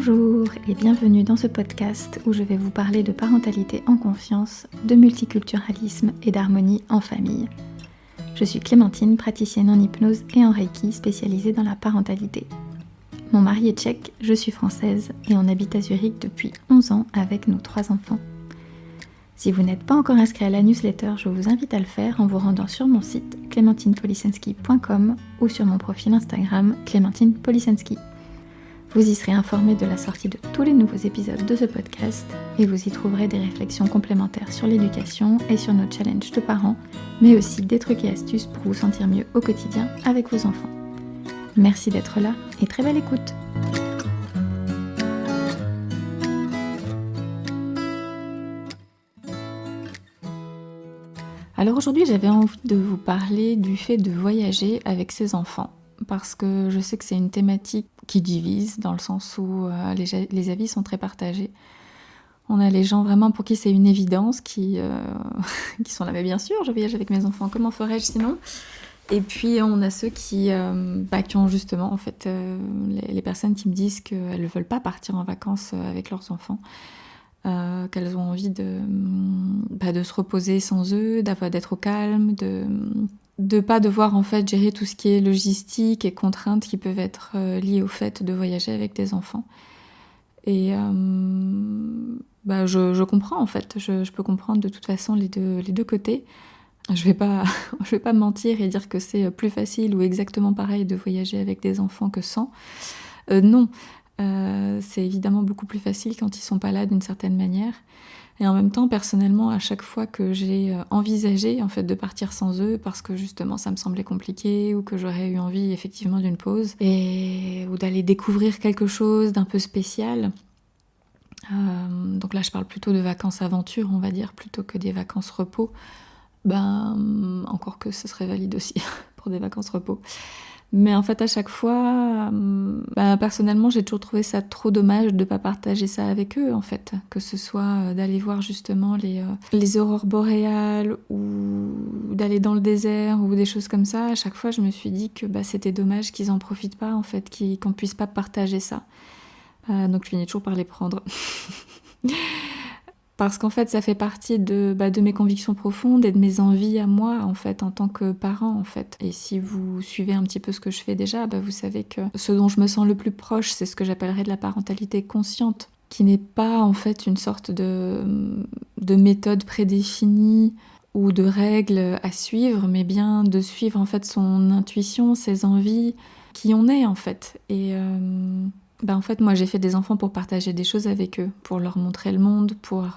Bonjour et bienvenue dans ce podcast où je vais vous parler de parentalité en confiance, de multiculturalisme et d'harmonie en famille. Je suis Clémentine, praticienne en hypnose et en Reiki spécialisée dans la parentalité. Mon mari est tchèque, je suis française et on habite à Zurich depuis 11 ans avec nos 3 enfants. Si vous n'êtes pas encore inscrit à la newsletter, je vous invite à le faire en vous rendant sur mon site clementinepolicensky.com ou sur mon profil Instagram Clémentine Policensky. Vous y serez informé de la sortie de tous les nouveaux épisodes de ce podcast et vous y trouverez des réflexions complémentaires sur l'éducation et sur nos challenges de parents, mais aussi des trucs et astuces pour vous sentir mieux au quotidien avec vos enfants. Merci d'être là et très belle écoute! Alors aujourd'hui, j'avais envie de vous parler du fait de voyager avec ses enfants. Parce que je sais que c'est une thématique qui divise, dans le sens où les avis sont très partagés. On a les gens vraiment pour qui c'est une évidence, qui sont là, mais bien sûr, je voyage avec mes enfants, comment ferais-je sinon ? Et puis on a ceux qui ont justement, en fait, les personnes qui me disent qu'elles ne veulent pas partir en vacances avec leurs enfants, qu'elles ont envie de se reposer sans eux, d'être au calme, de pas devoir en fait gérer tout ce qui est logistique et contraintes qui peuvent être liées au fait de voyager avec des enfants. Et je comprends en fait, je peux comprendre de toute façon les deux côtés. Je vais pas mentir et dire que c'est plus facile ou exactement pareil de voyager avec des enfants que sans. Non, c'est évidemment beaucoup plus facile quand ils sont pas là d'une certaine manière. Et en même temps, personnellement, à chaque fois que j'ai envisagé en fait de partir sans eux, parce que justement ça me semblait compliqué ou que j'aurais eu envie effectivement d'une pause ou d'aller découvrir quelque chose d'un peu spécial. Donc là, je parle plutôt de vacances aventure, on va dire, plutôt que des vacances repos. Encore que ce serait valide aussi pour des vacances repos. Mais en fait, à chaque fois, personnellement, j'ai toujours trouvé ça trop dommage de ne pas partager ça avec eux, en fait. Que ce soit d'aller voir justement les aurores boréales ou d'aller dans le désert ou des choses comme ça. À chaque fois, je me suis dit que c'était dommage qu'ils n'en profitent pas, en fait, qu'on ne puisse pas partager ça. Donc, je finis toujours par les prendre. Parce qu'en fait, ça fait partie de mes convictions profondes et de mes envies à moi, en fait, en tant que parent, en fait. Et si vous suivez un petit peu ce que je fais déjà, vous savez que ce dont je me sens le plus proche, c'est ce que j'appellerais de la parentalité consciente, qui n'est pas, en fait, une sorte de méthode prédéfinie ou de règles à suivre, mais bien de suivre, en fait, son intuition, ses envies, qui on est, en fait. Et en fait, moi, j'ai fait des enfants pour partager des choses avec eux, pour leur montrer le monde, pour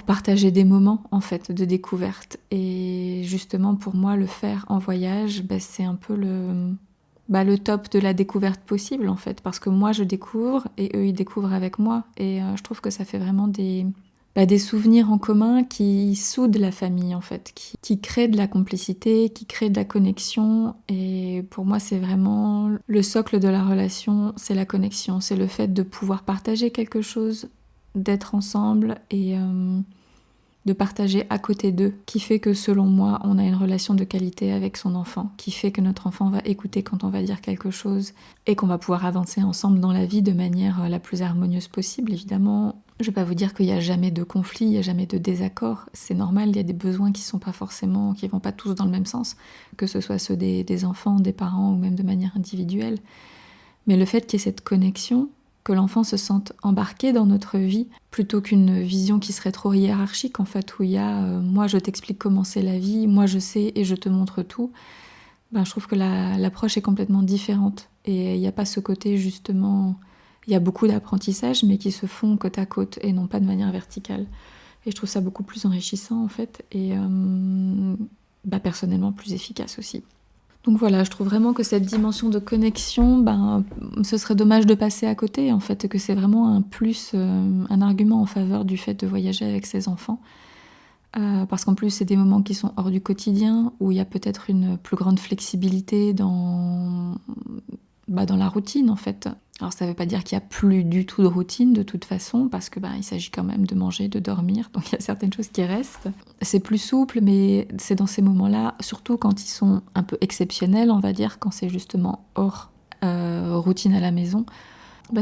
partager des moments, en fait, de découverte. Et justement, pour moi, le faire en voyage, c'est un peu le top de la découverte possible, en fait. Parce que moi, je découvre et eux, ils découvrent avec moi. Et je trouve que ça fait vraiment des souvenirs en commun qui soudent la famille, en fait, qui créent de la complicité, qui créent de la connexion. Et pour moi, c'est vraiment le socle de la relation, c'est la connexion, c'est le fait de pouvoir partager quelque chose, d'être ensemble et de partager à côté d'eux, qui fait que, selon moi, on a une relation de qualité avec son enfant, qui fait que notre enfant va écouter quand on va dire quelque chose et qu'on va pouvoir avancer ensemble dans la vie de manière la plus harmonieuse possible, évidemment. Je ne vais pas vous dire qu'il n'y a jamais de conflit, il n'y a jamais de désaccord. C'est normal, il y a des besoins qui ne vont pas tous dans le même sens, que ce soit ceux des enfants, des parents ou même de manière individuelle. Mais le fait qu'il y ait cette connexion, que l'enfant se sente embarqué dans notre vie, plutôt qu'une vision qui serait trop hiérarchique, en fait, où il y a moi je t'explique comment c'est la vie, moi je sais et je te montre tout, je trouve que l'approche est complètement différente. Et il n'y a pas ce côté justement... Il y a beaucoup d'apprentissages, mais qui se font côte à côte et non pas de manière verticale. Et je trouve ça beaucoup plus enrichissant, en fait, et personnellement plus efficace aussi. Donc voilà, je trouve vraiment que cette dimension de connexion, ce serait dommage de passer à côté, en fait, que c'est vraiment un plus, un argument en faveur du fait de voyager avec ses enfants. Parce qu'en plus, c'est des moments qui sont hors du quotidien, où il y a peut-être une plus grande flexibilité dans la routine, en fait. Alors ça ne veut pas dire qu'il n'y a plus du tout de routine de toute façon, parce que il s'agit quand même de manger, de dormir, donc il y a certaines choses qui restent. C'est plus souple, mais c'est dans ces moments-là, surtout quand ils sont un peu exceptionnels, on va dire, quand c'est justement hors routine à la maison,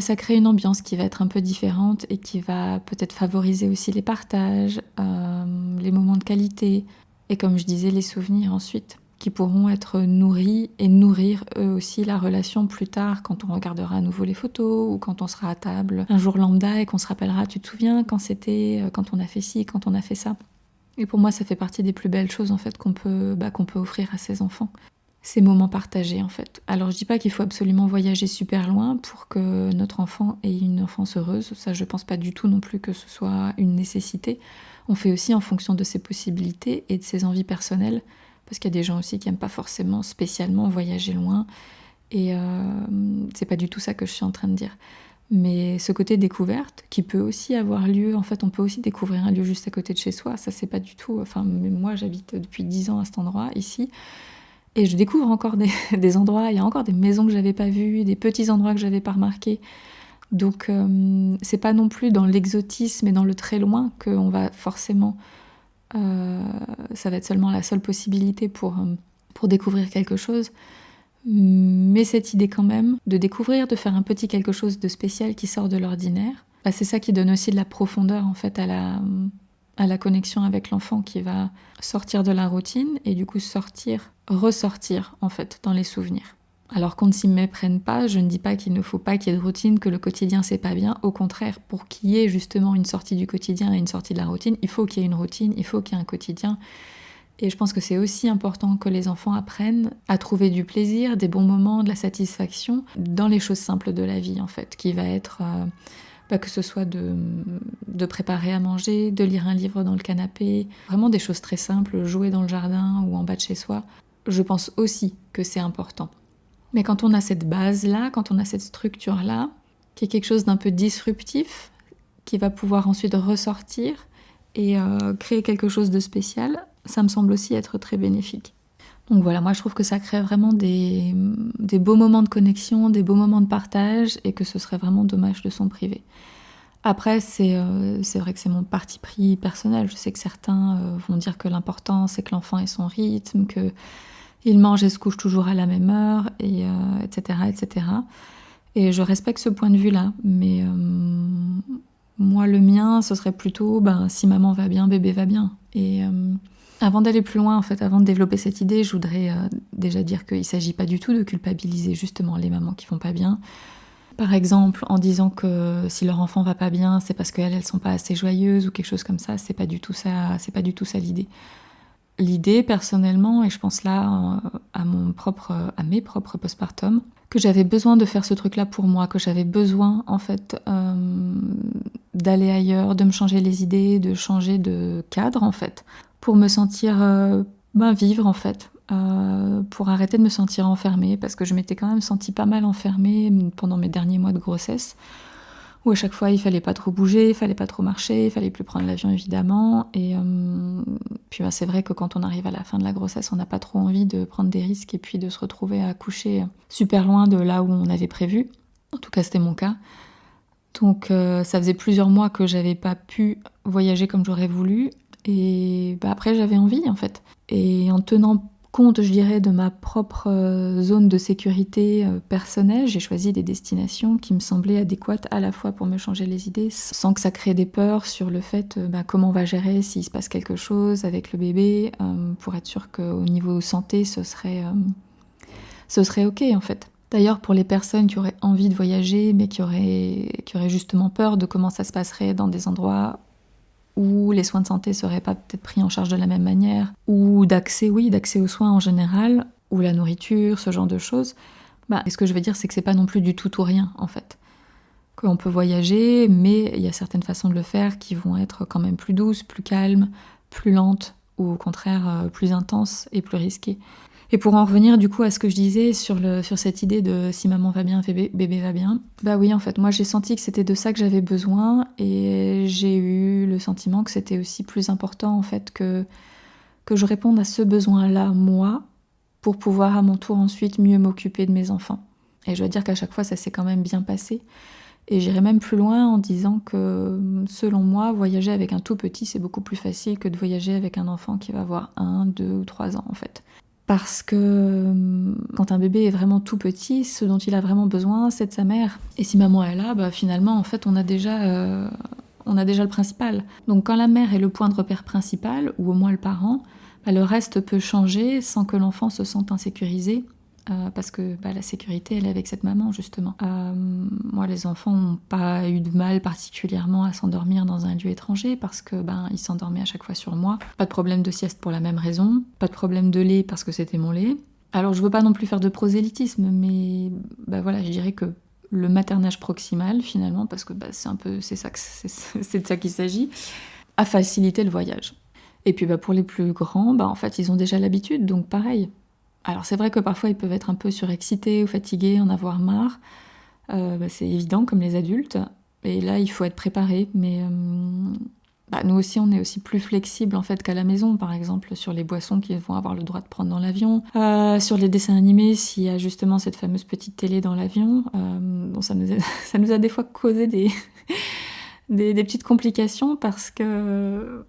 ça crée une ambiance qui va être un peu différente et qui va peut-être favoriser aussi les partages, les moments de qualité et comme je disais, les souvenirs ensuite qui pourront être nourris et nourrir eux aussi la relation plus tard quand on regardera à nouveau les photos ou quand on sera à table un jour lambda et qu'on se rappellera, tu te souviens quand c'était, quand on a fait ci, quand on a fait ça. Et pour moi, ça fait partie des plus belles choses en fait qu'on peut offrir à ses enfants. Ces moments partagés en fait. Alors je dis pas qu'il faut absolument voyager super loin pour que notre enfant ait une enfance heureuse, ça je pense pas du tout non plus que ce soit une nécessité. On fait aussi en fonction de ses possibilités et de ses envies personnelles, parce qu'il y a des gens aussi qui aiment pas forcément spécialement voyager loin, et c'est pas du tout ça que je suis en train de dire. Mais ce côté découverte qui peut aussi avoir lieu, en fait on peut aussi découvrir un lieu juste à côté de chez soi, ça c'est pas du tout, enfin moi j'habite depuis 10 ans à cet endroit ici, et je découvre encore des endroits, il y a encore des maisons que j'avais pas vues, des petits endroits que j'avais pas remarqués. Donc c'est pas non plus dans l'exotisme et dans le très loin qu'on va forcément... ça va être seulement la seule possibilité pour découvrir quelque chose. Mais cette idée quand même de découvrir, de faire un petit quelque chose de spécial qui sort de l'ordinaire, c'est ça qui donne aussi de la profondeur en fait à la connexion avec l'enfant qui va sortir de la routine et du coup ressortir en fait dans les souvenirs. Alors qu'on ne s'y méprenne pas, je ne dis pas qu'il ne faut pas qu'il y ait de routine, que le quotidien c'est pas bien, au contraire, pour qu'il y ait justement une sortie du quotidien et une sortie de la routine, il faut qu'il y ait une routine, il faut qu'il y ait un quotidien. Et je pense que c'est aussi important que les enfants apprennent à trouver du plaisir, des bons moments, de la satisfaction dans les choses simples de la vie en fait, qui va être... que ce soit de préparer à manger, de lire un livre dans le canapé, vraiment des choses très simples, jouer dans le jardin ou en bas de chez soi. Je pense aussi que c'est important. Mais quand on a cette base-là, quand on a cette structure-là, qui est quelque chose d'un peu disruptif, qui va pouvoir ensuite ressortir et créer quelque chose de spécial, ça me semble aussi être très bénéfique. Donc voilà, moi je trouve que ça crée vraiment des beaux moments de connexion, des beaux moments de partage, et que ce serait vraiment dommage de s'en priver. Après, c'est vrai que c'est mon parti pris personnel. Je sais que certains vont dire que l'important c'est que l'enfant ait son rythme, qu'il mange et se couche toujours à la même heure, et, etc., etc. Et je respecte ce point de vue-là, mais moi le mien, ce serait plutôt si maman va bien, bébé va bien. Et... avant d'aller plus loin, en fait, avant de développer cette idée, je voudrais déjà dire qu'il ne s'agit pas du tout de culpabiliser justement les mamans qui vont pas bien. Par exemple, en disant que si leur enfant va pas bien, c'est parce qu'elles sont pas assez joyeuses ou quelque chose comme ça, c'est pas du tout ça l'idée. L'idée, personnellement, et je pense là à mes propres postpartum, que j'avais besoin de faire ce truc-là pour moi, que j'avais besoin, en fait, d'aller ailleurs, de me changer les idées, de changer de cadre, en fait, pour me sentir vivre, en fait, pour arrêter de me sentir enfermée, parce que je m'étais quand même sentie pas mal enfermée pendant mes derniers mois de grossesse, où à chaque fois il fallait pas trop bouger, il fallait pas trop marcher, il fallait plus prendre l'avion évidemment, et puis c'est vrai que quand on arrive à la fin de la grossesse, on n'a pas trop envie de prendre des risques et puis de se retrouver à accoucher super loin de là où on avait prévu. En tout cas c'était mon cas. Donc ça faisait plusieurs mois que j'avais pas pu voyager comme j'aurais voulu, et après j'avais envie en fait. Et en tenant compte, je dirais, de ma propre zone de sécurité personnelle, j'ai choisi des destinations qui me semblaient adéquates à la fois pour me changer les idées, sans que ça crée des peurs sur le fait comment on va gérer s'il se passe quelque chose avec le bébé, pour être sûr qu'au niveau santé, ce serait ok en fait. D'ailleurs, pour les personnes qui auraient envie de voyager, mais qui auraient justement peur de comment ça se passerait dans des endroits où les soins de santé seraient pas peut-être pris en charge de la même manière, ou d'accès aux soins en général, ou la nourriture, ce genre de choses, ce que je veux dire, c'est que c'est pas non plus du tout ou rien, en fait. Qu'on peut voyager, mais il y a certaines façons de le faire qui vont être quand même plus douces, plus calmes, plus lentes, ou au contraire plus intenses et plus risquées. Et pour en revenir du coup à ce que je disais sur cette idée de si maman va bien, bébé va bien, oui en fait moi j'ai senti que c'était de ça que j'avais besoin, et j'ai eu le sentiment que c'était aussi plus important en fait que je réponde à ce besoin-là moi, pour pouvoir à mon tour ensuite mieux m'occuper de mes enfants. Et je dois dire qu'à chaque fois ça s'est quand même bien passé, et j'irai même plus loin en disant que selon moi voyager avec un tout petit c'est beaucoup plus facile que de voyager avec un enfant qui va avoir 1, 2 ou 3 ans en fait. Parce que quand un bébé est vraiment tout petit, ce dont il a vraiment besoin, c'est de sa mère. Et si maman est là, bah finalement, en fait, on a déjà le principal. Donc quand la mère est le point de repère principal, ou au moins le parent, bah, le reste peut changer sans que l'enfant se sente insécurisé. Parce que la sécurité, elle est avec cette maman, justement. Moi, les enfants n'ont pas eu de mal particulièrement à s'endormir dans un lieu étranger parce que ils s'endormaient à chaque fois sur moi. Pas de problème de sieste pour la même raison. Pas de problème de lait parce que c'était mon lait. Alors, je veux pas non plus faire de prosélytisme, mais je dirais que le maternage proximal, finalement, parce que c'est de ça qu'il s'agit, a facilité le voyage. Et puis pour les plus grands, en fait, ils ont déjà l'habitude, donc pareil. Alors c'est vrai que parfois ils peuvent être un peu surexcités ou fatigués, en avoir marre. C'est évident comme les adultes. Et là il faut être préparé. Mais nous aussi on est aussi plus flexible en fait qu'à la maison, par exemple sur les boissons qu'ils vont avoir le droit de prendre dans l'avion, sur les dessins animés s'il y a justement cette fameuse petite télé dans l'avion. Ça nous a des fois causé des petites complications parce que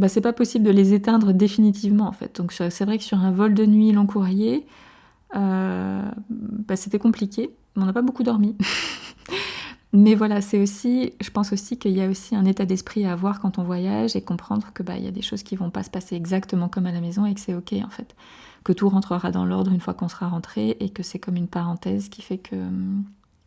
c'est pas possible de les éteindre définitivement en fait. Donc c'est vrai que sur un vol de nuit long courrier, c'était compliqué. On n'a pas beaucoup dormi. Mais voilà, je pense aussi qu'il y a aussi un état d'esprit à avoir quand on voyage et comprendre que il y a des choses qui vont pas se passer exactement comme à la maison et que c'est ok en fait. Que tout rentrera dans l'ordre une fois qu'on sera rentré et que c'est comme une parenthèse qui fait que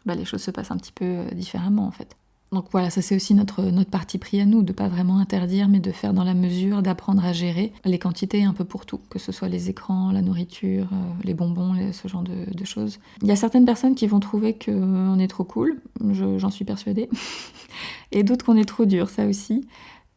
les choses se passent un petit peu différemment en fait. Donc voilà, ça c'est aussi notre parti pris à nous, de pas vraiment interdire, mais de faire dans la mesure, d'apprendre à gérer les quantités un peu pour tout, que ce soit les écrans, la nourriture, les bonbons, ce genre de choses. Il y a certaines personnes qui vont trouver qu'on est trop cool, j'en suis persuadée, et d'autres qu'on est trop dur, ça aussi.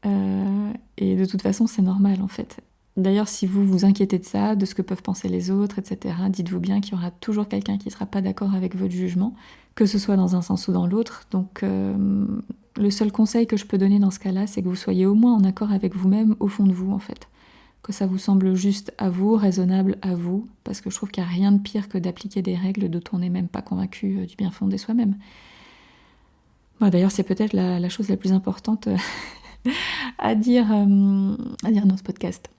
Et de toute façon, c'est normal en fait. D'ailleurs, si vous vous inquiétez de ça, de ce que peuvent penser les autres, etc., dites-vous bien qu'il y aura toujours quelqu'un qui ne sera pas d'accord avec votre jugement, que ce soit dans un sens ou dans l'autre. Donc, le seul conseil que je peux donner dans ce cas-là, c'est que vous soyez au moins en accord avec vous-même, au fond de vous, en fait. Que ça vous semble juste à vous, raisonnable à vous, parce que je trouve qu'il n'y a rien de pire que d'appliquer des règles dont on n'est même pas convaincu du bien fondé soi-même. D'ailleurs, c'est peut-être la chose la plus importante à dire dans ce podcast.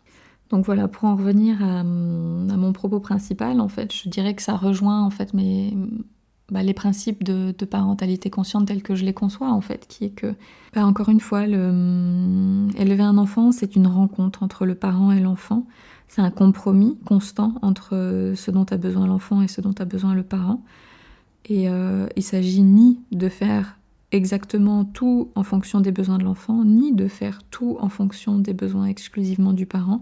Donc voilà, pour en revenir à mon propos principal, en fait, je dirais que ça rejoint en fait les principes de parentalité consciente tels que je les conçois, en fait, qui est que, encore une fois, élever un enfant, c'est une rencontre entre le parent et l'enfant. C'est un compromis constant entre ce dont a besoin l'enfant et ce dont a besoin le parent. Et il s'agit ni de faire exactement tout en fonction des besoins de l'enfant, ni de faire tout en fonction des besoins exclusivement du parent,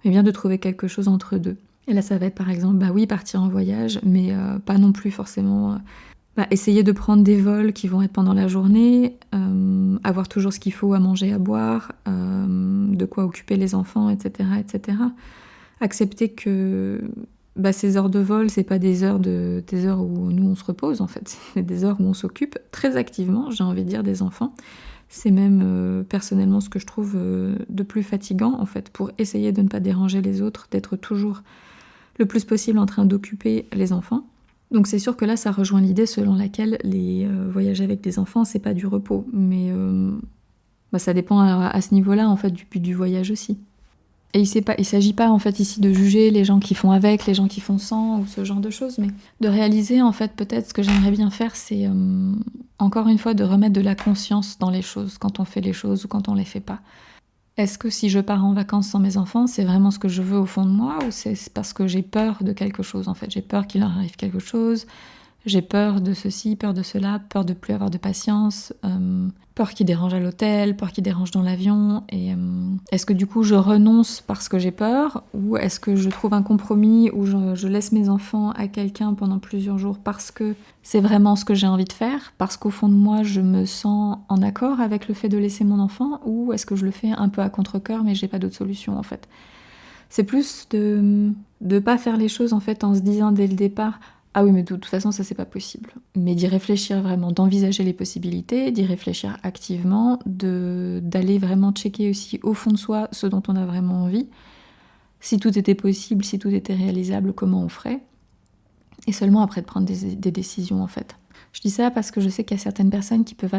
mais bien de trouver quelque chose entre deux. Et là, ça va être par exemple, partir en voyage, mais pas non plus forcément essayer de prendre des vols qui vont être pendant la journée, avoir toujours ce qu'il faut à manger, à boire, de quoi occuper les enfants, etc., etc. Accepter que ces heures de vol, c'est pas des heures où nous on se repose en fait, c'est des heures où on s'occupe très activement, j'ai envie de dire, des enfants. C'est même personnellement ce que je trouve de plus fatigant en fait, pour essayer de ne pas déranger les autres, d'être toujours le plus possible en train d'occuper les enfants. Donc c'est sûr que là ça rejoint l'idée selon laquelle les voyages avec des enfants c'est pas du repos, mais ça dépend à ce niveau-là en fait du but du voyage aussi. Et il s'agit pas en fait ici de juger les gens qui font avec, les gens qui font sans ou ce genre de choses, mais de réaliser en fait peut-être ce que j'aimerais bien faire, c'est encore une fois de remettre de la conscience dans les choses, quand on fait les choses ou quand on les fait pas. Est-ce que si je pars en vacances sans mes enfants, c'est vraiment ce que je veux au fond de moi, ou c'est parce que j'ai peur de quelque chose en fait, j'ai peur qu'il leur arrive quelque chose, j'ai peur de ceci, peur de cela, peur de plus avoir de patience, peur qu'ils dérangent à l'hôtel, peur qu'ils dérangent dans l'avion. Et est-ce que du coup je renonce parce que j'ai peur, ou est-ce que je trouve un compromis où je laisse mes enfants à quelqu'un pendant plusieurs jours parce que c'est vraiment ce que j'ai envie de faire, parce qu'au fond de moi je me sens en accord avec le fait de laisser mon enfant, ou est-ce que je le fais un peu à contre-cœur mais j'ai pas d'autre solution en fait. C'est plus de pas faire les choses en fait en se disant dès le départ ah oui, mais de toute façon, ça, c'est pas possible. Mais d'y réfléchir vraiment, d'envisager les possibilités, d'y réfléchir activement, d'aller vraiment checker aussi au fond de soi ce dont on a vraiment envie. Si tout était possible, si tout était réalisable, comment on ferait. Et seulement après de prendre des décisions, en fait. Je dis ça parce que je sais qu'il y a certaines personnes qui peuvent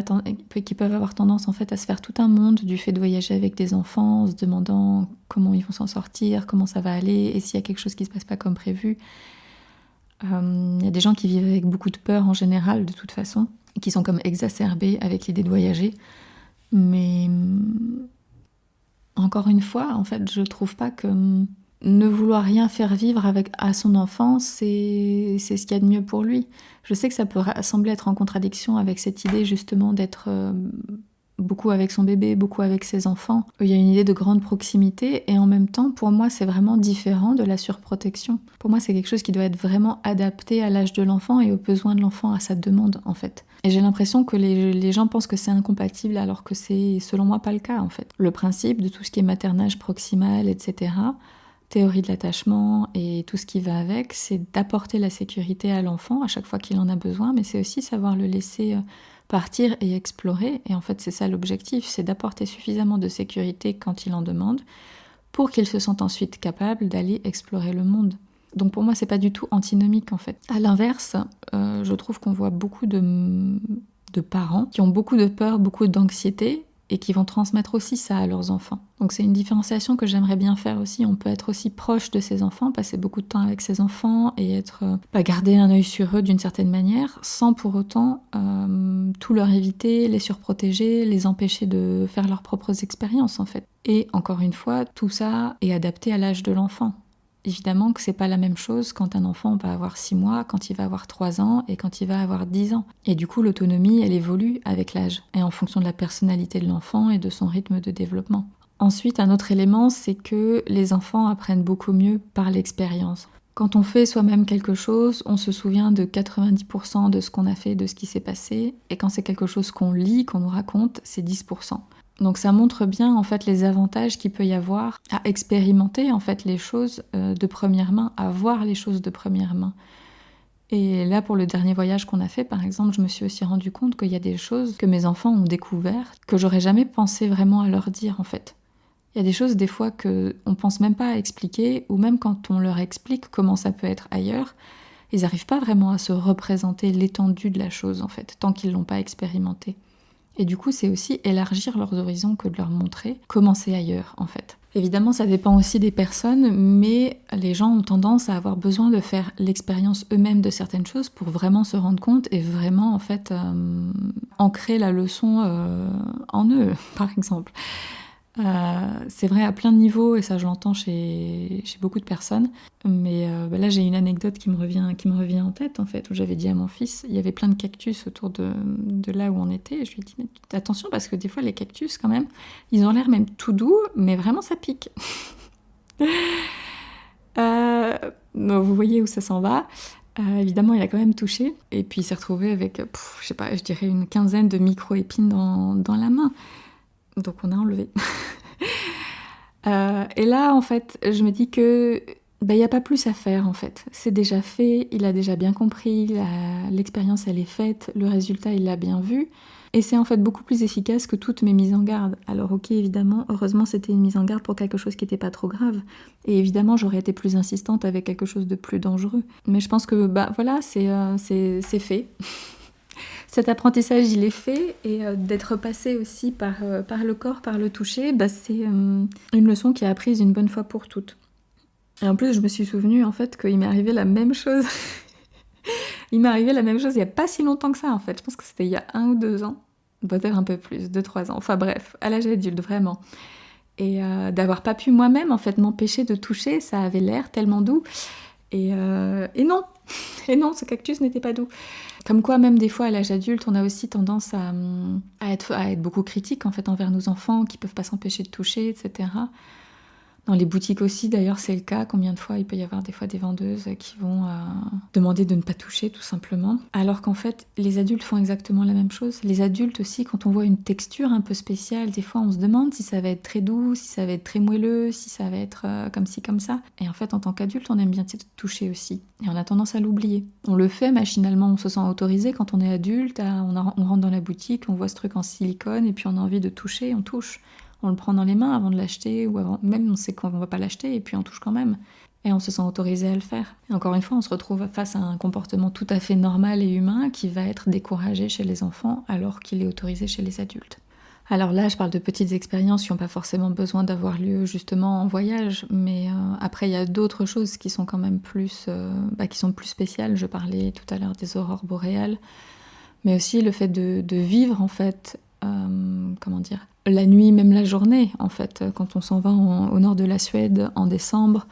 avoir tendance en fait à se faire tout un monde du fait de voyager avec des enfants, en se demandant comment ils vont s'en sortir, comment ça va aller, et s'il y a quelque chose qui se passe pas comme prévu. Il y a des gens qui vivent avec beaucoup de peur en général, de toute façon, et qui sont comme exacerbés avec l'idée de voyager. Mais encore une fois, en fait, je trouve pas que ne vouloir rien faire vivre à son enfant, c'est ce qu'il y a de mieux pour lui. Je sais que ça peut sembler être en contradiction avec cette idée justement d'être beaucoup avec son bébé, beaucoup avec ses enfants. Il y a une idée de grande proximité et en même temps, pour moi, c'est vraiment différent de la surprotection. Pour moi, c'est quelque chose qui doit être vraiment adapté à l'âge de l'enfant et aux besoins de l'enfant, à sa demande en fait. Et j'ai l'impression que les gens pensent que c'est incompatible alors que c'est selon moi pas le cas en fait. Le principe de tout ce qui est maternage proximal, etc., théorie de l'attachement et tout ce qui va avec, c'est d'apporter la sécurité à l'enfant à chaque fois qu'il en a besoin, mais c'est aussi savoir le laisser partir et explorer. Et en fait, c'est ça l'objectif, c'est d'apporter suffisamment de sécurité quand il en demande pour qu'il se sente ensuite capable d'aller explorer le monde. Donc pour moi, c'est pas du tout antinomique en fait. À l'inverse, je trouve qu'on voit beaucoup de parents qui ont beaucoup de peur, beaucoup d'anxiété et qui vont transmettre aussi ça à leurs enfants. Donc c'est une différenciation que j'aimerais bien faire aussi. On peut être aussi proche de ses enfants, passer beaucoup de temps avec ses enfants et être garder un œil sur eux d'une certaine manière, sans pour autant tout leur éviter, les surprotéger, les empêcher de faire leurs propres expériences en fait. Et encore une fois, tout ça est adapté à l'âge de l'enfant. Évidemment que c'est pas la même chose quand un enfant va avoir 6 mois, quand il va avoir 3 ans et quand il va avoir 10 ans. Et du coup, l'autonomie, elle évolue avec l'âge et en fonction de la personnalité de l'enfant et de son rythme de développement. Ensuite, un autre élément, c'est que les enfants apprennent beaucoup mieux par l'expérience. Quand on fait soi-même quelque chose, on se souvient de 90% de ce qu'on a fait, de ce qui s'est passé. Et quand c'est quelque chose qu'on lit, qu'on nous raconte, c'est 10%. Donc ça montre bien en fait les avantages qu'il peut y avoir à expérimenter en fait les choses de première main, à voir les choses de première main. Et là pour le dernier voyage qu'on a fait par exemple, je me suis aussi rendu compte qu'il y a des choses que mes enfants ont découvertes que j'aurais jamais pensé vraiment à leur dire en fait. Il y a des choses des fois qu'on pense même pas à expliquer, ou même quand on leur explique comment ça peut être ailleurs, ils n'arrivent pas vraiment à se représenter l'étendue de la chose en fait, tant qu'ils l'ont pas expérimenté. Et du coup, c'est aussi élargir leurs horizons que de leur montrer comment c'est ailleurs, en fait. Évidemment, ça dépend aussi des personnes, mais les gens ont tendance à avoir besoin de faire l'expérience eux-mêmes de certaines choses pour vraiment se rendre compte et vraiment, en fait, ancrer la leçon en eux, par exemple. C'est vrai à plein de niveaux et ça je l'entends chez beaucoup de personnes, mais là j'ai une anecdote qui me revient en tête en fait, où j'avais dit à mon fils, il y avait plein de cactus autour de là où on était, et je lui ai dit mais attention parce que des fois les cactus quand même, ils ont l'air même tout doux, mais vraiment ça pique. Donc, vous voyez où ça s'en va. Évidemment, il a quand même touché, et puis il s'est retrouvé avec, je sais pas, je dirais une quinzaine de micro-épines dans la main. Donc on a enlevé. Et là, en fait, je me dis que il n'y a pas plus à faire, en fait. C'est déjà fait, il a déjà bien compris, l'expérience, elle est faite, le résultat, il l'a bien vu. Et c'est en fait beaucoup plus efficace que toutes mes mises en garde. Alors ok, évidemment, heureusement, c'était une mise en garde pour quelque chose qui n'était pas trop grave. Et évidemment, j'aurais été plus insistante avec quelque chose de plus dangereux. Mais je pense que, voilà, c'est fait. Cet apprentissage, il est fait, et d'être passé aussi par le corps, par le toucher, c'est une leçon qui est apprise une bonne fois pour toutes. Et en plus, je me suis souvenue en fait qu'il m'est arrivé la même chose. Il m'est arrivé la même chose il n'y a pas si longtemps que ça en fait. Je pense que c'était il y a 1 ou 2 ans, peut-être un peu plus, 2-3 ans. Enfin bref, à l'âge adulte vraiment. Et d'avoir pas pu moi-même en fait m'empêcher de toucher, ça avait l'air tellement doux. Et non, ce cactus n'était pas doux. Comme quoi, même des fois, à l'âge adulte, on a aussi tendance à être beaucoup critique en fait envers nos enfants qui peuvent pas s'empêcher de toucher, etc. Dans les boutiques aussi, d'ailleurs, c'est le cas. Combien de fois il peut y avoir des fois des vendeuses qui vont demander de ne pas toucher, tout simplement. Alors qu'en fait, les adultes font exactement la même chose. Les adultes aussi, quand on voit une texture un peu spéciale, des fois on se demande si ça va être très doux, si ça va être très moelleux, si ça va être comme ci, comme ça. Et en fait, en tant qu'adulte, on aime bien toucher aussi. Et on a tendance à l'oublier. On le fait machinalement, on se sent autorisé quand on est adulte. On rentre dans la boutique, on voit ce truc en silicone et puis on a envie de toucher, on touche. On le prend dans les mains avant de l'acheter, ou avant, même on sait qu'on ne va pas l'acheter et puis on touche quand même. Et on se sent autorisé à le faire. Et encore une fois, on se retrouve face à un comportement tout à fait normal et humain qui va être découragé chez les enfants alors qu'il est autorisé chez les adultes. Alors là, je parle de petites expériences qui n'ont pas forcément besoin d'avoir lieu justement en voyage, mais après il y a d'autres choses qui sont quand même qui sont plus spéciales. Je parlais tout à l'heure des aurores boréales, mais aussi le fait de vivre en fait, la nuit, même la journée en fait, quand on s'en va au nord de la Suède en décembre,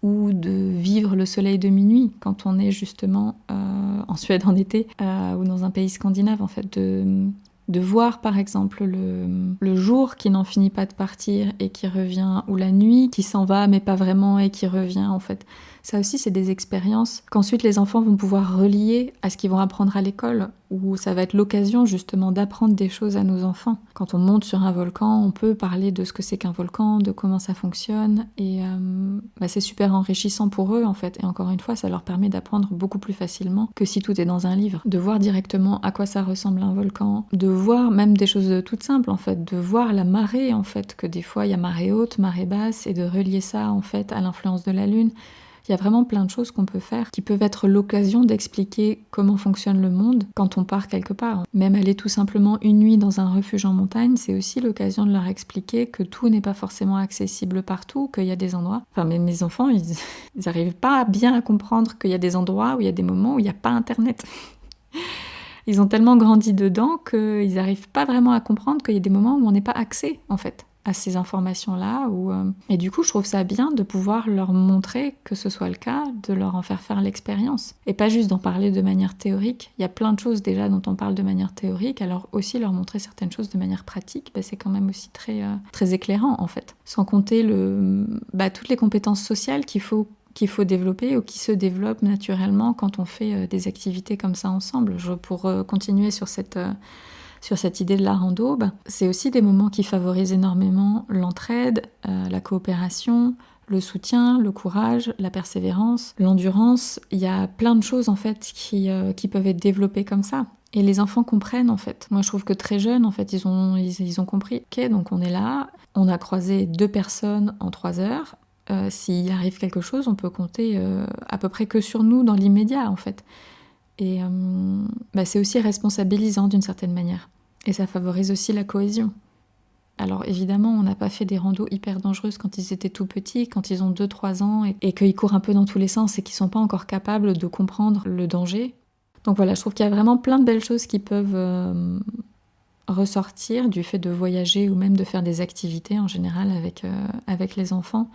ou de vivre le soleil de minuit quand on est justement en Suède en été, ou dans un pays scandinave en fait, de voir par exemple le jour qui n'en finit pas de partir et qui revient, ou la nuit qui s'en va mais pas vraiment et qui revient en fait. Ça aussi, c'est des expériences qu'ensuite les enfants vont pouvoir relier à ce qu'ils vont apprendre à l'école, où ça va être l'occasion justement d'apprendre des choses à nos enfants. Quand on monte sur un volcan, on peut parler de ce que c'est qu'un volcan, de comment ça fonctionne, et c'est super enrichissant pour eux en fait. Et encore une fois, ça leur permet d'apprendre beaucoup plus facilement que si tout est dans un livre. De voir directement à quoi ça ressemble un volcan, de voir même des choses toutes simples en fait, de voir la marée en fait, que des fois il y a marée haute, marée basse, et de relier ça en fait à l'influence de la lune. Il y a vraiment plein de choses qu'on peut faire qui peuvent être l'occasion d'expliquer comment fonctionne le monde quand on part quelque part. Même aller tout simplement une nuit dans un refuge en montagne, c'est aussi l'occasion de leur expliquer que tout n'est pas forcément accessible partout, qu'il y a des endroits... Enfin, mes enfants, ils n'arrivent pas bien à comprendre qu'il y a des endroits où il y a des moments où il n'y a pas Internet. Ils ont tellement grandi dedans qu'ils n'arrivent pas vraiment à comprendre qu'il y a des moments où on n'est pas accès, en fait, à ces informations-là. Et du coup, je trouve ça bien de pouvoir leur montrer que ce soit le cas, de leur en faire l'expérience. Et pas juste d'en parler de manière théorique. Il y a plein de choses déjà dont on parle de manière théorique, alors aussi leur montrer certaines choses de manière pratique, c'est quand même aussi très éclairant, en fait. Sans compter toutes les compétences sociales qu'il faut développer ou qui se développent naturellement quand on fait des activités comme ça ensemble. Pour continuer sur cette idée de la rando, c'est aussi des moments qui favorisent énormément l'entraide, la coopération, le soutien, le courage, la persévérance, l'endurance. Il y a plein de choses en fait qui peuvent être développées comme ça. Et les enfants comprennent en fait. Moi je trouve que très jeunes en fait ils ont compris. Ok, donc on est là, on a croisé 2 personnes en 3 heures. S'il arrive quelque chose, on peut compter à peu près que sur nous dans l'immédiat en fait. Et c'est aussi responsabilisant d'une certaine manière. Et ça favorise aussi la cohésion. Alors évidemment, on n'a pas fait des randos hyper dangereuses quand ils étaient tout petits, quand ils ont 2-3 ans et qu'ils courent un peu dans tous les sens et qu'ils sont pas encore capables de comprendre le danger. Donc voilà, je trouve qu'il y a vraiment plein de belles choses qui peuvent ressortir du fait de voyager ou même de faire des activités en général avec les enfants.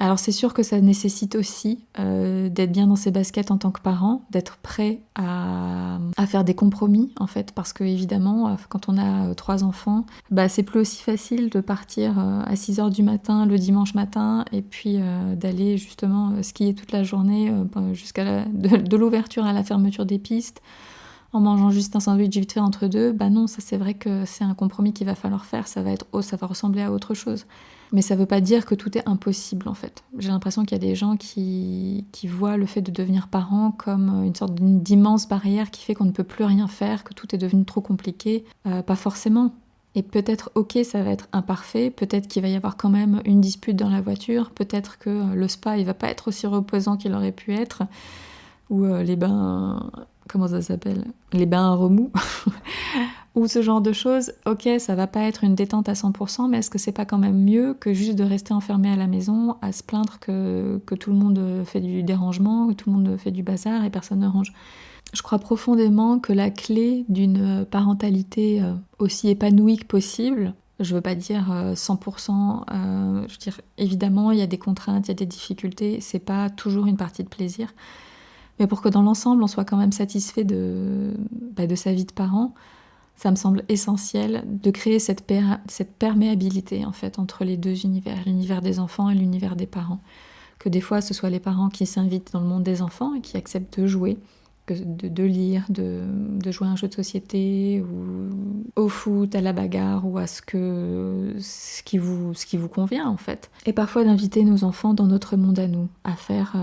Alors c'est sûr que ça nécessite aussi d'être bien dans ses baskets en tant que parent, d'être prêt à faire des compromis en fait, parce que évidemment quand on a 3 enfants, c'est plus aussi facile de partir à 6h du matin le dimanche matin et puis d'aller justement skier toute la journée jusqu'à de l'ouverture à la fermeture des pistes, en mangeant juste un sandwich vite fait entre deux. Non, ça c'est vrai que c'est un compromis qu'il va falloir faire, ça va ressembler à autre chose. Mais ça veut pas dire que tout est impossible en fait. J'ai l'impression qu'il y a des gens qui voient le fait de devenir parent comme une sorte d'immense barrière qui fait qu'on ne peut plus rien faire, que tout est devenu trop compliqué. Pas forcément. Et peut-être, ok, ça va être imparfait, peut-être qu'il va y avoir quand même une dispute dans la voiture, peut-être que le spa il va pas être aussi reposant qu'il aurait pu être, ou les bains... Comment ça s'appelle ? Les bains à remous. Ou ce genre de choses. Ok, ça va pas être une détente à 100%, mais est-ce que c'est pas quand même mieux que juste de rester enfermé à la maison, à se plaindre que tout le monde fait du dérangement, que tout le monde fait du bazar et personne ne range ? Je crois profondément que la clé d'une parentalité aussi épanouie que possible, je veux pas dire 100%, je veux dire, évidemment, il y a des contraintes, il y a des difficultés, c'est pas toujours une partie de plaisir. Mais pour que dans l'ensemble, on soit quand même satisfait de sa vie de parent, ça me semble essentiel de créer cette perméabilité en fait entre les deux univers, l'univers des enfants et l'univers des parents. Que des fois, ce soit les parents qui s'invitent dans le monde des enfants et qui acceptent de jouer, de lire, de jouer à un jeu de société, ou au foot, à la bagarre, ou à ce qui vous convient en fait. Et parfois d'inviter nos enfants dans notre monde à nous, à faire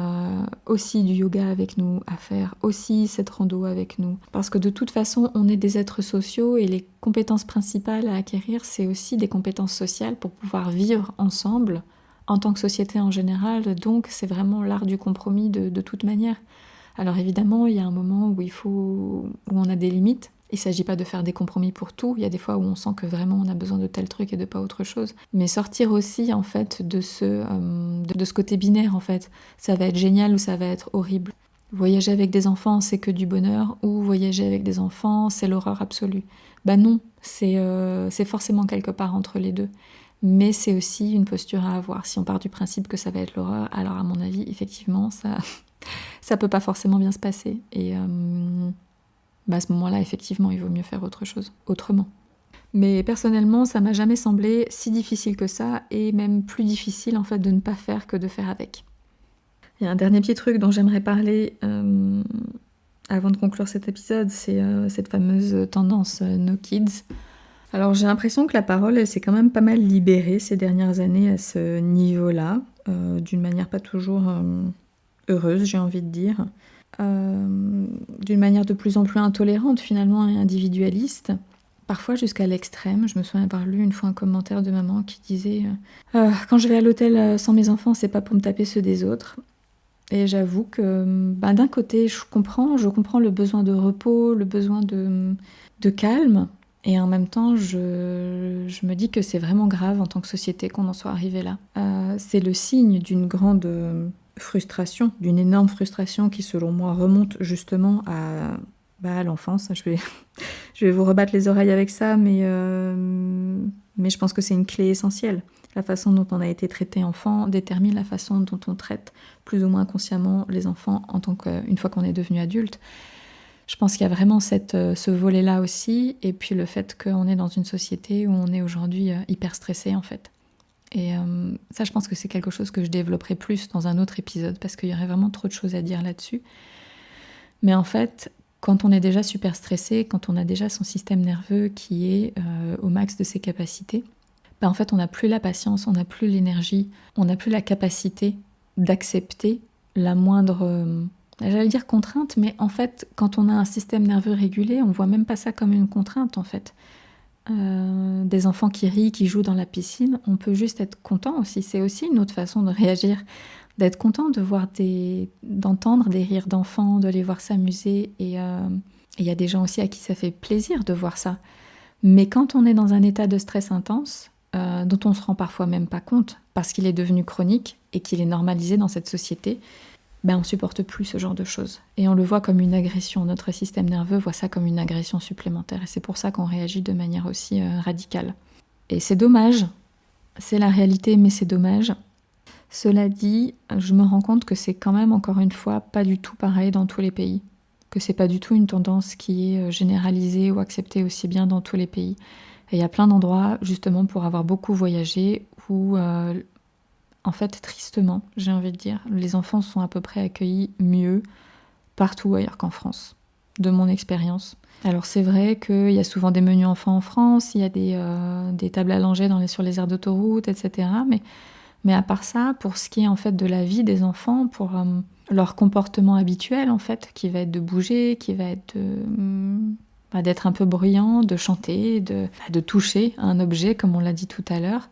aussi du yoga avec nous, à faire aussi cette rando avec nous. Parce que de toute façon, on est des êtres sociaux et les compétences principales à acquérir, c'est aussi des compétences sociales pour pouvoir vivre ensemble en tant que société en général. Donc c'est vraiment l'art du compromis de toute manière. Alors évidemment, il y a un moment où on a des limites. Il ne s'agit pas de faire des compromis pour tout. Il y a des fois où on sent que vraiment on a besoin de tel truc et de pas autre chose. Mais sortir aussi en fait de ce côté binaire en fait. Ça va être génial ou ça va être horrible. Voyager avec des enfants, c'est que du bonheur, ou voyager avec des enfants, c'est l'horreur absolue. Bah non, c'est forcément quelque part entre les deux. Mais c'est aussi une posture à avoir. Si on part du principe que ça va être l'horreur, alors à mon avis, effectivement, ça peut pas forcément bien se passer. Et à ce moment-là, effectivement, il vaut mieux faire autre chose, autrement. Mais personnellement, ça m'a jamais semblé si difficile que ça, et même plus difficile en fait de ne pas faire que de faire avec. Il y a un dernier petit truc dont j'aimerais parler avant de conclure cet épisode, c'est cette fameuse tendance No Kids. Alors j'ai l'impression que la parole, elle s'est quand même pas mal libérée ces dernières années à ce niveau-là, d'une manière pas toujours heureuse, j'ai envie de dire, d'une manière de plus en plus intolérante finalement et individualiste, parfois jusqu'à l'extrême. Je me souviens avoir lu une fois un commentaire de maman qui disait quand je vais à l'hôtel sans mes enfants, c'est pas pour me taper ceux des autres. Et j'avoue que d'un côté, je comprends le besoin de repos, le besoin de calme, et en même temps, je me dis que c'est vraiment grave en tant que société qu'on en soit arrivé là. C'est le signe d'une grande frustration, d'une énorme frustration qui, selon moi, remonte justement à l'enfance. Je vais vous rebattre les oreilles avec ça, mais je pense que c'est une clé essentielle. La façon dont on a été traité enfant détermine la façon dont on traite plus ou moins consciemment les enfants une fois qu'on est devenu adulte. Je pense qu'il y a vraiment ce volet-là aussi, et puis le fait qu'on est dans une société où on est aujourd'hui hyper stressé en fait. Et ça, je pense que c'est quelque chose que je développerai plus dans un autre épisode, parce qu'il y aurait vraiment trop de choses à dire là-dessus. Mais en fait, quand on est déjà super stressé, quand on a déjà son système nerveux qui est au max de ses capacités, en fait, on n'a plus la patience, on n'a plus l'énergie, on n'a plus la capacité d'accepter la moindre, j'allais dire contrainte, mais en fait, quand on a un système nerveux régulé, on voit même pas ça comme une contrainte, en fait. Des enfants qui rient, qui jouent dans la piscine, on peut juste être content aussi. C'est aussi une autre façon de réagir, d'être content de voir d'entendre des rires d'enfants, de les voir s'amuser. Et il y a des gens aussi à qui ça fait plaisir de voir ça. Mais quand on est dans un état de stress intense, dont on se rend parfois même pas compte, parce qu'il est devenu chronique et qu'il est normalisé dans cette société, on supporte plus ce genre de choses. Et on le voit comme une agression. Notre système nerveux voit ça comme une agression supplémentaire. Et c'est pour ça qu'on réagit de manière aussi radicale. Et c'est dommage. C'est la réalité, mais c'est dommage. Cela dit, je me rends compte que c'est quand même, encore une fois, pas du tout pareil dans tous les pays. Que c'est pas du tout une tendance qui est généralisée ou acceptée aussi bien dans tous les pays. Et il y a plein d'endroits, justement, pour avoir beaucoup voyagé, où, en fait, tristement, j'ai envie de dire, les enfants sont à peu près accueillis mieux partout ailleurs qu'en France, de mon expérience. Alors c'est vrai qu'il y a souvent des menus enfants en France, il y a des tables à langer sur les aires d'autoroute, etc. Mais à part ça, pour ce qui est en fait de la vie des enfants, pour leur comportement habituel, en fait, qui va être de bouger, qui va être d'être un peu bruyant, de chanter, de toucher un objet, comme on l'a dit tout à l'heure,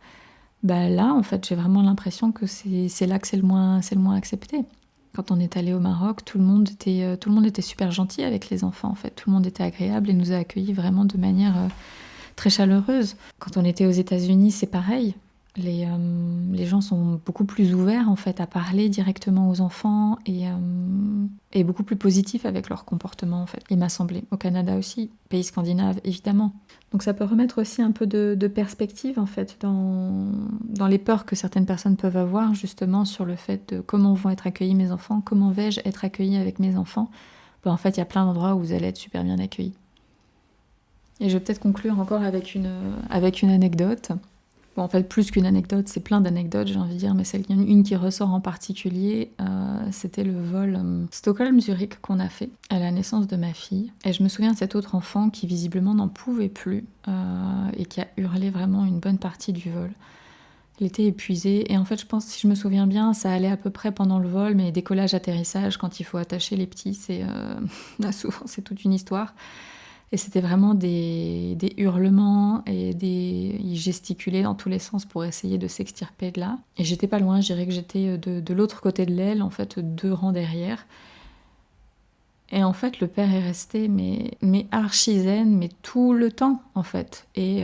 là, en fait, j'ai vraiment l'impression que c'est là que c'est le moins accepté. Quand on est allé au Maroc, tout le monde était super gentil avec les enfants, en fait. Tout le monde était agréable et nous a accueillis vraiment de manière très chaleureuse. Quand on était aux États-Unis, c'est pareil. Les gens sont beaucoup plus ouverts en fait à parler directement aux enfants et beaucoup plus positifs avec leur comportement en fait. Il m'a semblé. Au Canada aussi, pays scandinaves évidemment. Donc ça peut remettre aussi un peu de perspective en fait dans les peurs que certaines personnes peuvent avoir justement sur le fait de comment vont être accueillis mes enfants, comment vais-je être accueillie avec mes enfants. En fait, il y a plein d'endroits où vous allez être super bien accueillis. Et je vais peut-être conclure encore avec une anecdote. En fait, plus qu'une anecdote, c'est plein d'anecdotes, j'ai envie de dire, mais une qui ressort en particulier, c'était le vol Stockholm-Zurich qu'on a fait à la naissance de ma fille. Et je me souviens de cet autre enfant qui visiblement n'en pouvait plus et qui a hurlé vraiment une bonne partie du vol. Il était épuisé et en fait, je pense, si je me souviens bien, ça allait à peu près pendant le vol, mais décollage-atterrissage, quand il faut attacher les petits, souvent c'est toute une histoire. Et c'était vraiment des hurlements et ils gesticulaient dans tous les sens pour essayer de s'extirper de là. Et j'étais pas loin, je dirais que j'étais de l'autre côté de l'aile, en fait 2 rangs derrière. Et en fait, le père est resté mais archi zen, mais tout le temps, en fait. Et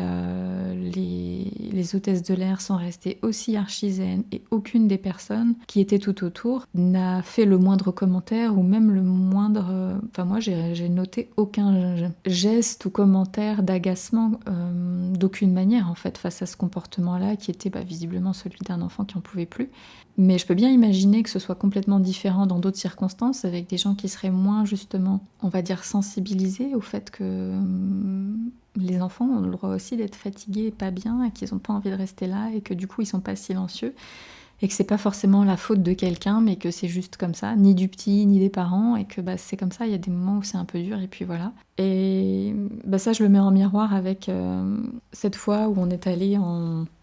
les hôtesses de l'air sont restées aussi archi zen. Et aucune des personnes qui étaient tout autour n'a fait le moindre commentaire ou même le moindre... Enfin, moi, j'ai noté aucun geste ou commentaire d'agacement d'aucune manière, en fait, face à ce comportement-là, qui était visiblement celui d'un enfant qui en pouvait plus. Mais je peux bien imaginer que ce soit complètement différent dans d'autres circonstances, avec des gens qui seraient moins, justement, on va dire, sensibilisés au fait que les enfants ont le droit aussi d'être fatigués et pas bien, et qu'ils n'ont pas envie de rester là, et que du coup, ils sont pas silencieux, et que c'est pas forcément la faute de quelqu'un, mais que c'est juste comme ça, ni du petit, ni des parents, et que c'est comme ça, il y a des moments où c'est un peu dur, et puis voilà. Et ça, je le mets en miroir avec cette fois où on est allé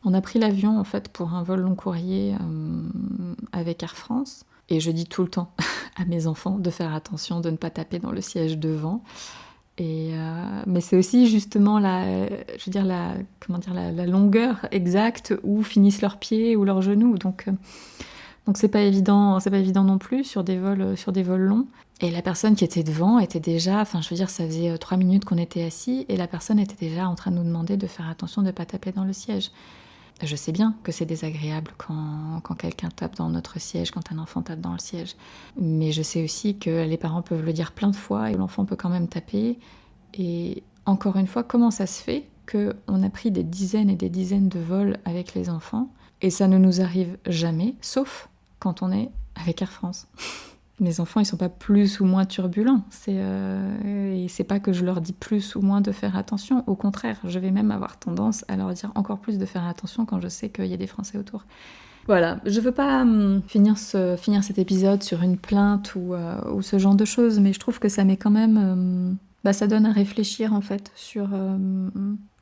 on a pris l'avion, en fait, pour un vol long courrier avec Air France. Et je dis tout le temps à mes enfants de faire attention, de ne pas taper dans le siège devant. Mais c'est aussi justement la longueur exacte où finissent leurs pieds ou leurs genoux. Donc c'est pas évident non plus sur des vols longs. Et la personne qui était devant était déjà, ça faisait 3 minutes qu'on était assis et la personne était déjà en train de nous demander de faire attention de ne pas taper dans le siège. Je sais bien que c'est désagréable quand quelqu'un tape dans notre siège, quand un enfant tape dans le siège. Mais je sais aussi que les parents peuvent le dire plein de fois et l'enfant peut quand même taper. Et encore une fois, comment ça se fait qu'on a pris des dizaines et des dizaines de vols avec les enfants et ça ne nous arrive jamais, sauf quand on est avec Air France. Mes enfants, ils sont pas plus ou moins turbulents. Et c'est pas que je leur dis plus ou moins de faire attention. Au contraire, je vais même avoir tendance à leur dire encore plus de faire attention quand je sais qu'il y a des Français autour. Voilà, je veux pas finir cet épisode sur une plainte ou ce genre de choses, mais je trouve que ça met quand même... ça donne à réfléchir en fait sur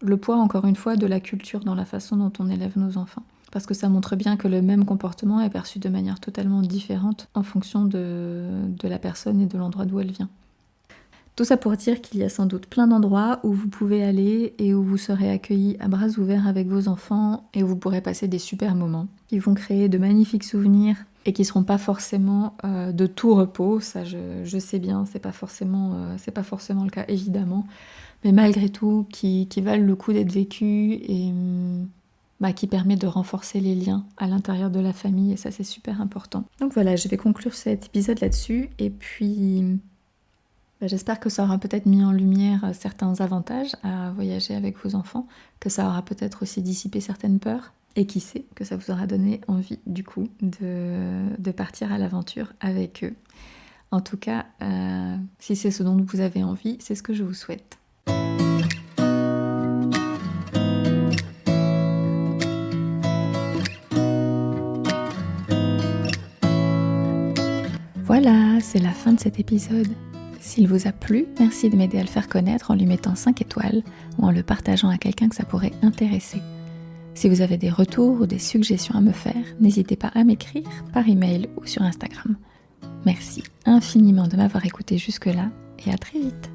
le poids, encore une fois, de la culture dans la façon dont on élève nos enfants. Parce que ça montre bien que le même comportement est perçu de manière totalement différente en fonction de la personne et de l'endroit d'où elle vient. Tout ça pour dire qu'il y a sans doute plein d'endroits où vous pouvez aller et où vous serez accueillis à bras ouverts avec vos enfants et où vous pourrez passer des super moments qui vont créer de magnifiques souvenirs et qui seront pas forcément de tout repos. Ça, je sais bien, c'est pas forcément le cas évidemment, mais malgré tout, qui valent le coup d'être vécus et qui permet de renforcer les liens à l'intérieur de la famille, et ça c'est super important. Donc voilà, je vais conclure cet épisode là-dessus, et puis j'espère que ça aura peut-être mis en lumière certains avantages à voyager avec vos enfants, que ça aura peut-être aussi dissipé certaines peurs, et qui sait, que ça vous aura donné envie du coup de partir à l'aventure avec eux. En tout cas, si c'est ce dont vous avez envie, c'est ce que je vous souhaite. Voilà, c'est la fin de cet épisode. S'il vous a plu, merci de m'aider à le faire connaître en lui mettant 5 étoiles ou en le partageant à quelqu'un que ça pourrait intéresser. Si vous avez des retours ou des suggestions à me faire, n'hésitez pas à m'écrire par email ou sur Instagram. Merci infiniment de m'avoir écouté jusque-là et à très vite.